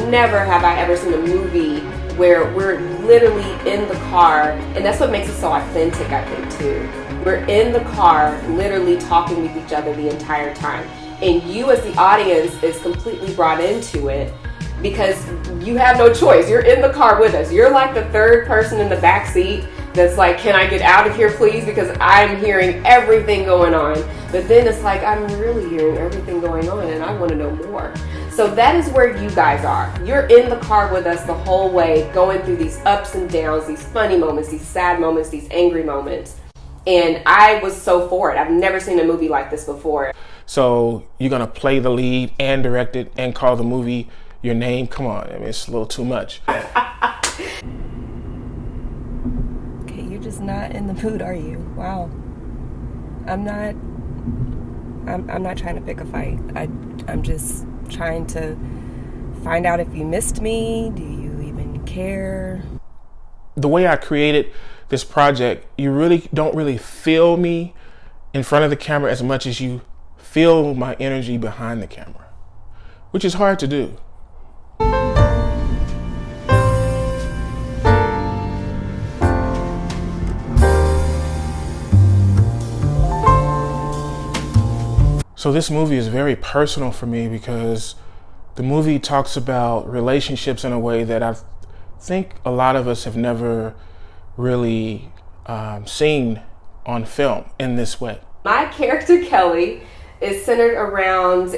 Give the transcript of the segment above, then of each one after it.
never have I ever seen a movie where we're literally in the car, and that's what makes it so authentic, I think, too. We're in the car, literally talking with each other the entire time. And you as the audience is completely brought into it because you have no choice. You're in the car with us. You're like the third person in the back seat that's like, can I get out of here, please? Because I'm hearing everything going on. But then it's like, I'm really hearing everything going on and I want to know more. So that is where you guys are. You're in the car with us the whole way, going through these ups and downs, these funny moments, these sad moments, these angry moments. And I was so for it. I've never seen a movie like this before. So you're going to play the lead and direct it and call the movie your name? Come on, I mean, it's a little too much. Okay, you're just not in the mood, are you? Wow. I'm not trying to pick a fight. I'm just trying to find out if you missed me. Do you even care? The way I created this project, you really don't really feel me in front of the camera as much as you feel my energy behind the camera, which is hard to do. So this movie is very personal for me because the movie talks about relationships in a way that I think a lot of us have never really seen on film in this way. My character, Kelly, is centered around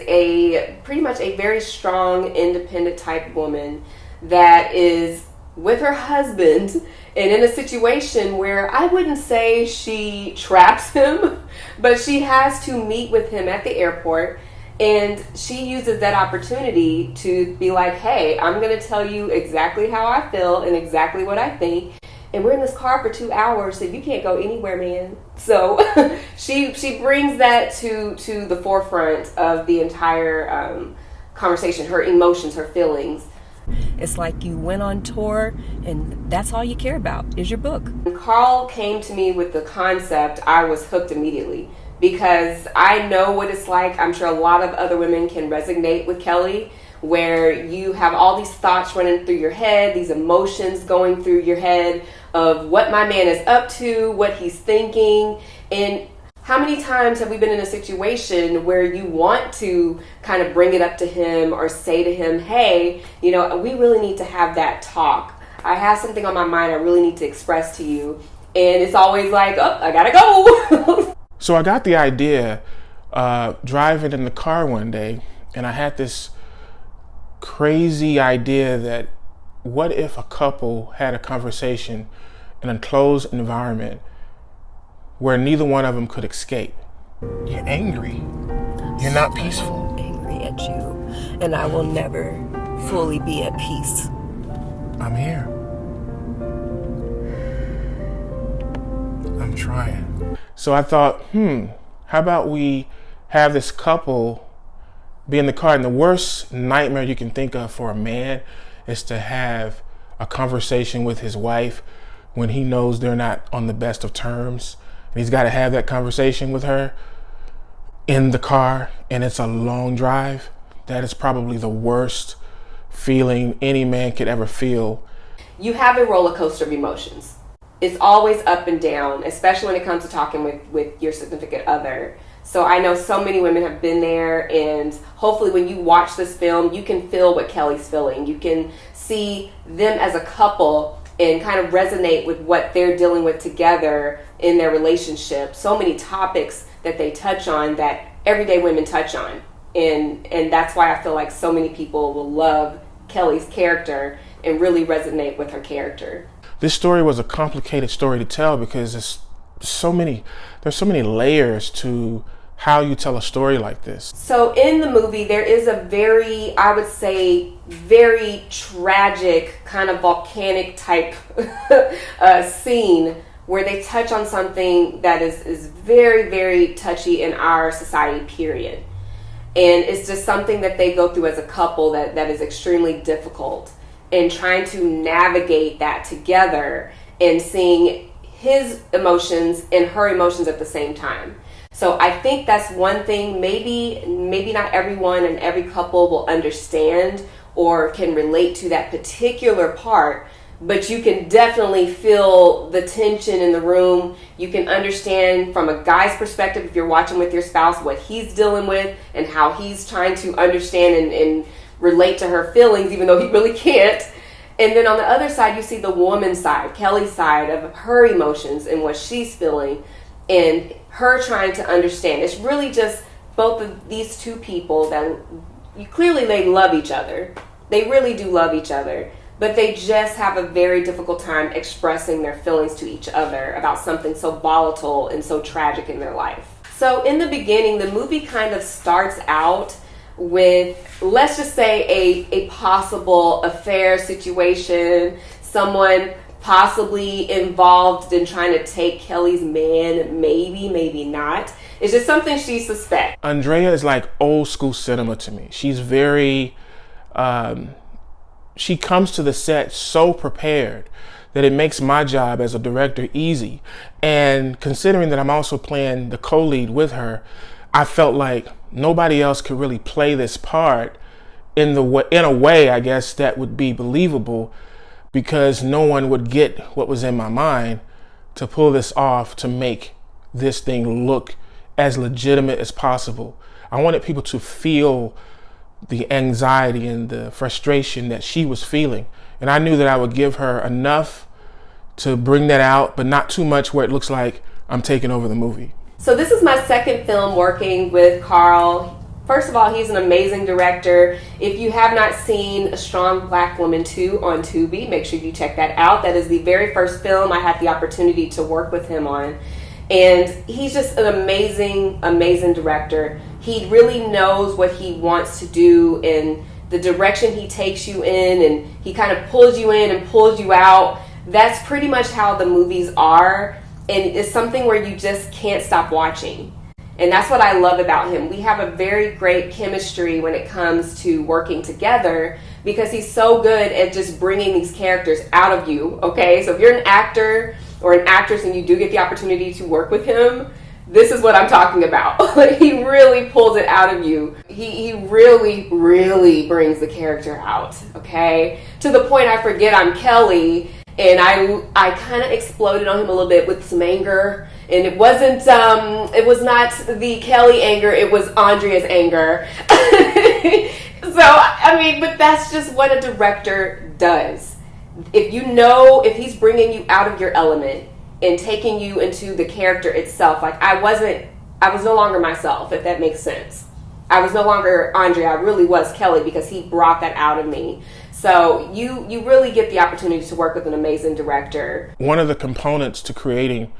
pretty much a very strong, independent type woman that is with her husband and in a situation where I wouldn't say she traps him, but she has to meet with him at the airport, and she uses that opportunity to be like, hey, I'm going to tell you exactly how I feel and exactly what I think. And we're in this car for 2 hours, so you can't go anywhere, man. So she brings that to the forefront of the entire conversation, her emotions, her feelings. It's like you went on tour and that's all you care about is your book. When Carl came to me with the concept, I was hooked immediately because I know what it's like. I'm sure a lot of other women can resonate with Kelly, where you have all these thoughts running through your head, these emotions going through your head of what my man is up to, what he's thinking. And how many times have we been in a situation where you want to kind of bring it up to him or say to him, hey, you know, we really need to have that talk. I have something on my mind I really need to express to you. And it's always like, oh, I gotta go. So I got the idea driving in the car one day, and I had this crazy idea that what if a couple had a conversation in a closed environment where neither one of them could escape? You're angry. You're not peaceful. I'm angry at you, and I will never fully be at peace. I'm here. I'm trying. So I thought, how about we have this couple be in the car? And the worst nightmare you can think of for a man is to have a conversation with his wife when he knows they're not on the best of terms. And he's got to have that conversation with her in the car, and it's a long drive. That is probably the worst feeling any man could ever feel. You have a roller coaster of emotions. It's always up and down, especially when it comes to talking with your significant other. So I know so many women have been there, and hopefully when you watch this film, you can feel what Kelly's feeling. You can see them as a couple and kind of resonate with what they're dealing with together in their relationship. So many topics that they touch on that everyday women touch on. And that's why I feel like so many people will love Kelly's character and really resonate with her character. This story was a complicated story to tell because there's so many layers to how you tell a story like this. So in the movie, there is a very, I would say, very tragic kind of volcanic type scene where they touch on something that is very, very touchy in our society, period. And it's just something that they go through as a couple that is extremely difficult, and trying to navigate that together and seeing his emotions and her emotions at the same time. So I think that's one thing maybe not everyone and every couple will understand or can relate to that particular part, but you can definitely feel the tension in the room. You can understand from a guy's perspective, if you're watching with your spouse, what he's dealing with and how he's trying to understand and relate to her feelings, even though he really can't. And then on the other side, you see the woman's side, Kelly's side of her emotions and what she's feeling and her trying to understand. It's really just both of these two people that clearly they love each other. They really do love each other, but they just have a very difficult time expressing their feelings to each other about something so volatile and so tragic in their life. So in the beginning, the movie kind of starts out with, let's just say, a possible affair situation, someone possibly involved in trying to take Kelly's man, maybe not. It's just something she suspects. Andrea is like old school cinema to me. She's very, she comes to the set so prepared that it makes my job as a director easy. And considering that I'm also playing the co-lead with her, I felt like nobody else could really play this part in a way, I guess, that would be believable, because no one would get what was in my mind to pull this off, to make this thing look as legitimate as possible. I wanted people to feel the anxiety and the frustration that she was feeling. And I knew that I would give her enough to bring that out, but not too much where it looks like I'm taking over the movie. So this is my second film working with Carl. First of all, he's an amazing director. If you have not seen A Strong Black Woman 2 on Tubi, make sure you check that out. That is the very first film I had the opportunity to work with him on. And he's just an amazing, amazing director. He really knows what he wants to do and the direction he takes you in, and he kind of pulls you in and pulls you out. That's pretty much how the movies are. And it's something where you just can't stop watching. And that's what I love about him. We have a very great chemistry when it comes to working together, because he's so good at just bringing these characters out of you, okay? So if you're an actor or an actress and you do get the opportunity to work with him, this is what I'm talking about. He really pulls it out of you. He really, really brings the character out, okay? To the point I forget I'm Kelly, and I kind of exploded on him a little bit with some anger. And it wasn't, it was not the Kelly anger, it was Andrea's anger. So, I mean, but that's just what a director does. If he's bringing you out of your element and taking you into the character itself, like I was no longer myself, if that makes sense. I was no longer Andrea, I really was Kelly, because he brought that out of me. So you really get the opportunity to work with an amazing director. One of the components to creating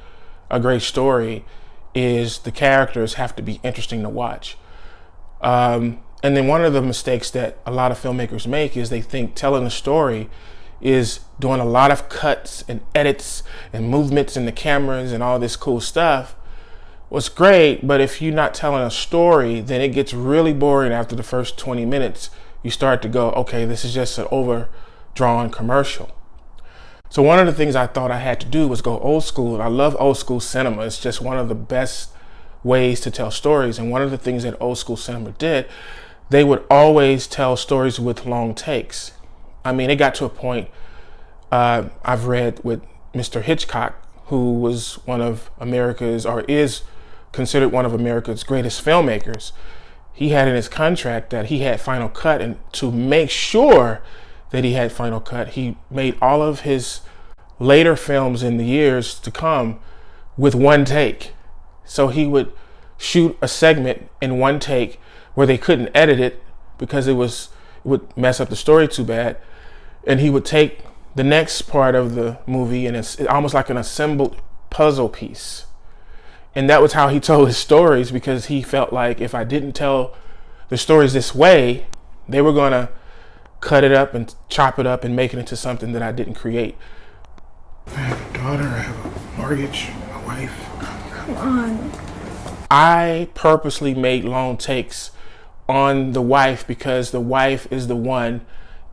a great story is the characters have to be interesting to watch. And then one of the mistakes that a lot of filmmakers make is they think telling a story is doing a lot of cuts and edits and movements in the cameras and all this cool stuff. Was great, but if you're not telling a story, then it gets really boring after the first 20 minutes. You start to go, okay, this is just an overdrawn commercial. So one of the things I thought I had to do was go old school. I love old school cinema. It's just one of the best ways to tell stories. And one of the things that old school cinema did, they would always tell stories with long takes. I mean, it got to a point I've read with Mr. Hitchcock, who was one of America's, or is considered one of America's greatest filmmakers. He had in his contract that he had final cut, and to make sure that he had final cut, he made all of his later films in the years to come with one take. So he would shoot a segment in one take where they couldn't edit it because it would mess up the story too bad. And he would take the next part of the movie, and it's almost like an assembled puzzle piece. And that was how he told his stories, because he felt like if I didn't tell the stories this way, they were going to cut it up and chop it up and make it into something that I didn't create. I have a daughter, I have a mortgage, a wife. Come on. I purposely made long takes on the wife because the wife is the one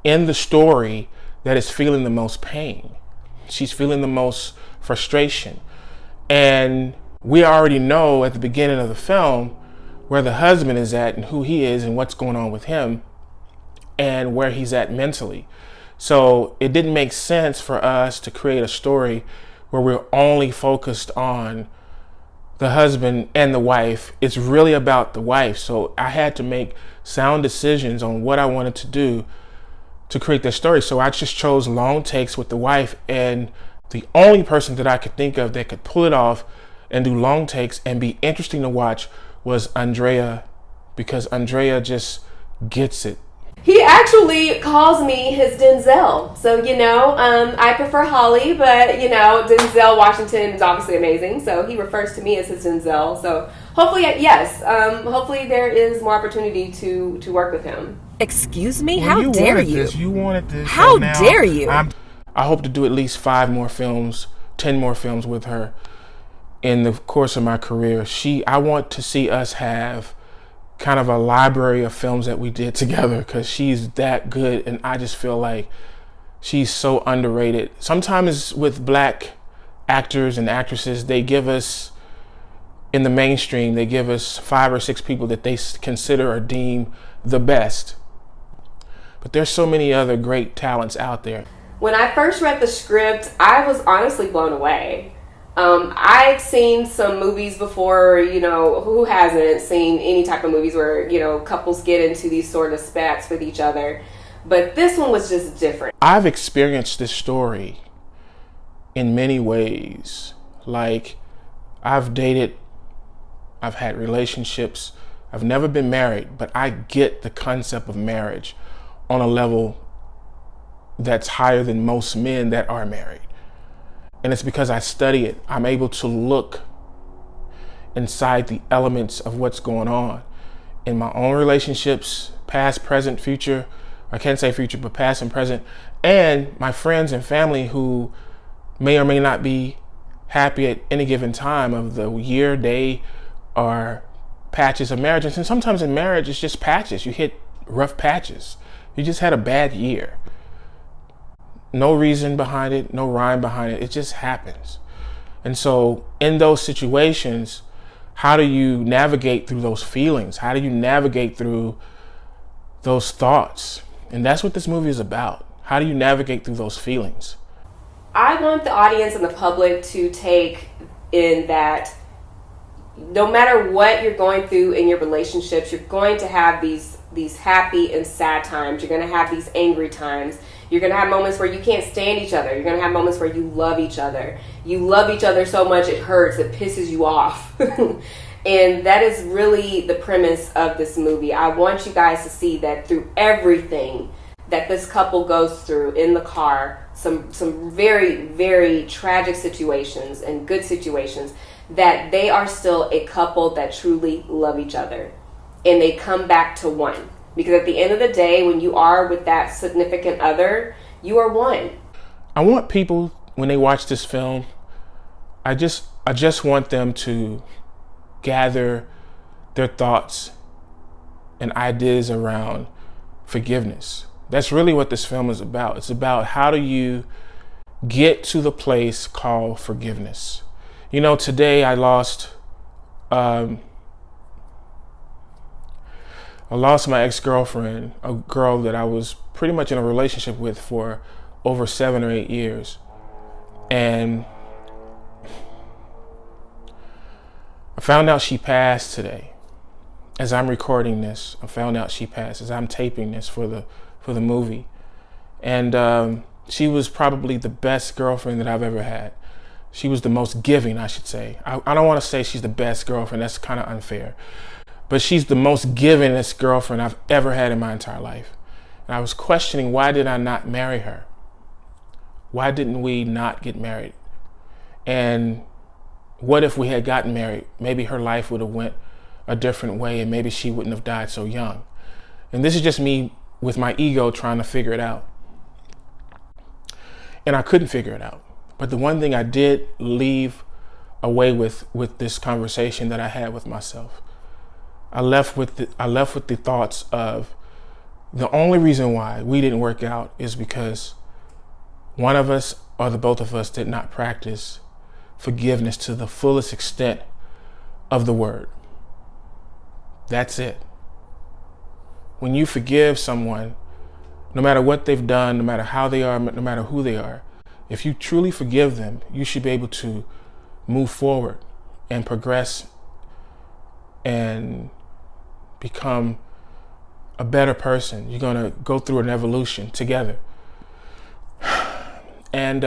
in the story that is feeling the most pain. She's feeling the most frustration. And we already know at the beginning of the film where the husband is at and who he is and what's going on with him. and where he's at mentally. So it didn't make sense for us to create a story where we're only focused on the husband and the wife. It's really about the wife. So I had to make sound decisions on what I wanted to do to create this story. So I just chose long takes with the wife, and the only person that I could think of that could pull it off and do long takes and be interesting to watch was Andrea, because Andrea just gets it. He actually calls me his Denzel. So, I prefer Holly, but, Denzel Washington is obviously amazing. So he refers to me as his Denzel. So hopefully, yes, hopefully there is more opportunity to work with him. Excuse me? Well, How dare you? You wanted this. How so now dare you? I hope to do at least 5 more films, 10 more films with her in the course of my career. I want to see us have kind of a library of films that we did together, because she's that good, and I just feel like she's so underrated. Sometimes with black actors and actresses, they give us, in the mainstream, they give us 5 or 6 people that they consider or deem the best. But there's so many other great talents out there. When I first read the script, I was honestly blown away. I've seen some movies before, who hasn't seen any type of movies where, couples get into these sort of spats with each other. But this one was just different. I've experienced this story in many ways. Like, I've dated, I've had relationships, I've never been married, but I get the concept of marriage on a level that's higher than most men that are married. And it's because I study it. I'm able to look inside the elements of what's going on in my own relationships, past, present, future. I can't say future, but past and present. And my friends and family who may or may not be happy at any given time of the year, day, or patches of marriage. And sometimes in marriage, it's just patches. You hit rough patches. You just had a bad year. No reason behind it, no rhyme behind it. It just happens. And so in those situations, how do you navigate through those feelings? How do you navigate through those thoughts? And that's what this movie is about. How do you navigate through those feelings? I want the audience and the public to take in that no matter what you're going through in your relationships, you're going to have these happy and sad times. You're going to have these angry times. You're going to have moments where you can't stand each other. You're going to have moments where you love each other. You love each other so much it hurts, it pisses you off. And that is really the premise of this movie. I want you guys to see that through everything that this couple goes through in the car, some very, very tragic situations and good situations, that they are still a couple that truly love each other. And they come back to one. Because at the end of the day, when you are with that significant other, you are one. I want people, when they watch this film, I just want them to gather their thoughts and ideas around forgiveness. That's really what this film is about. It's about how do you get to the place called forgiveness. Today I lost my ex-girlfriend, a girl that I was pretty much in a relationship with for over 7 or 8 years. And I found out she passed today. As I'm recording this, I found out she passed as I'm taping this for the movie. And she was probably the best girlfriend that I've ever had. She was the most giving, I should say. I don't want to say she's the best girlfriend. That's kind of unfair. But she's the most givingest girlfriend I've ever had in my entire life. And I was questioning, why did I not marry her? Why didn't we not get married? And what if we had gotten married? Maybe her life would have went a different way, and maybe she wouldn't have died so young. And this is just me with my ego trying to figure it out. And I couldn't figure it out. But the one thing I did leave away with this conversation that I had with myself, I left with the thoughts of the only reason why we didn't work out is because one of us or the both of us did not practice forgiveness to the fullest extent of the word. That's it. When you forgive someone, no matter what they've done, no matter how they are, no matter who they are, if you truly forgive them, you should be able to move forward and progress and become a better person. You're gonna go through an evolution together. And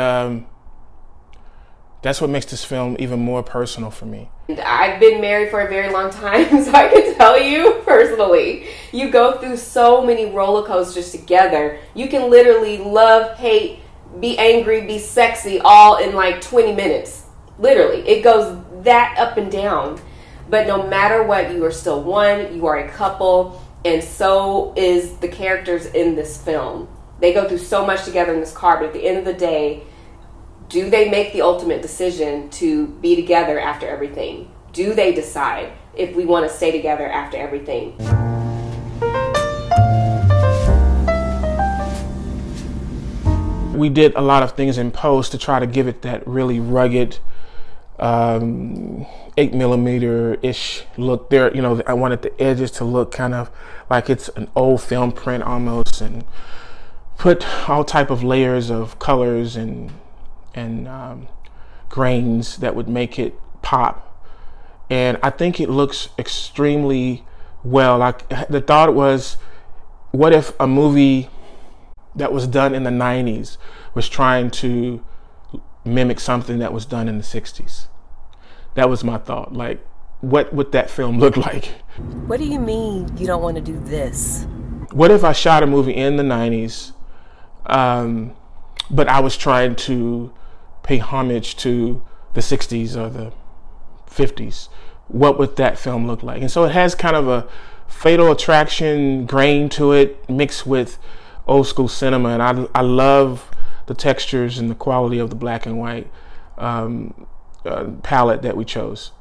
that's what makes this film even more personal for me. I've been married for a very long time, so I can tell you personally, you go through so many roller coasters together. You can literally love, hate, be angry, be sexy, all in like 20 minutes. Literally, it goes that up and down. But no matter what, you are still one, you are a couple, and so is the characters in this film. They go through so much together in this car, but at the end of the day, do they make the ultimate decision to be together after everything? Do they decide if we want to stay together after everything? We did a lot of things in post to try to give it that really rugged 8mm-ish look there. You know, I wanted the edges to look kind of like it's an old film print almost, and put all type of layers of colors and grains that would make it pop. And I think it looks extremely well. Like, the thought was, what if a movie that was done in the 90s was trying to mimic something that was done in the 60s? That was my thought. Like, what would that film look like? What do you mean you don't want to do this? What if I shot a movie in the 90s, but I was trying to pay homage to the 60s or the 50s? What would that film look like? And so it has kind of a Fatal Attraction grain to it, mixed with old school cinema. And I love the textures and the quality of the black and white palette that we chose.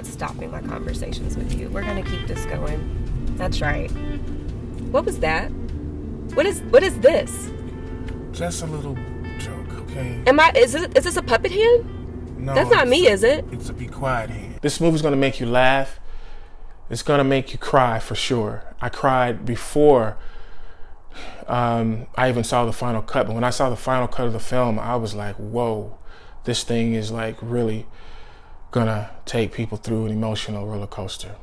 Stopping my conversations with you. We're gonna keep this going. That's right. What was that? What is this? Just a little joke, okay? Is this a puppet hand? No, that's not me, is it? It's a be quiet hand. This movie's gonna make you laugh. It's gonna make you cry for sure. I cried before I even saw the final cut, but when I saw the final cut of the film, I was like, whoa, this thing is like really gonna take people through an emotional roller coaster.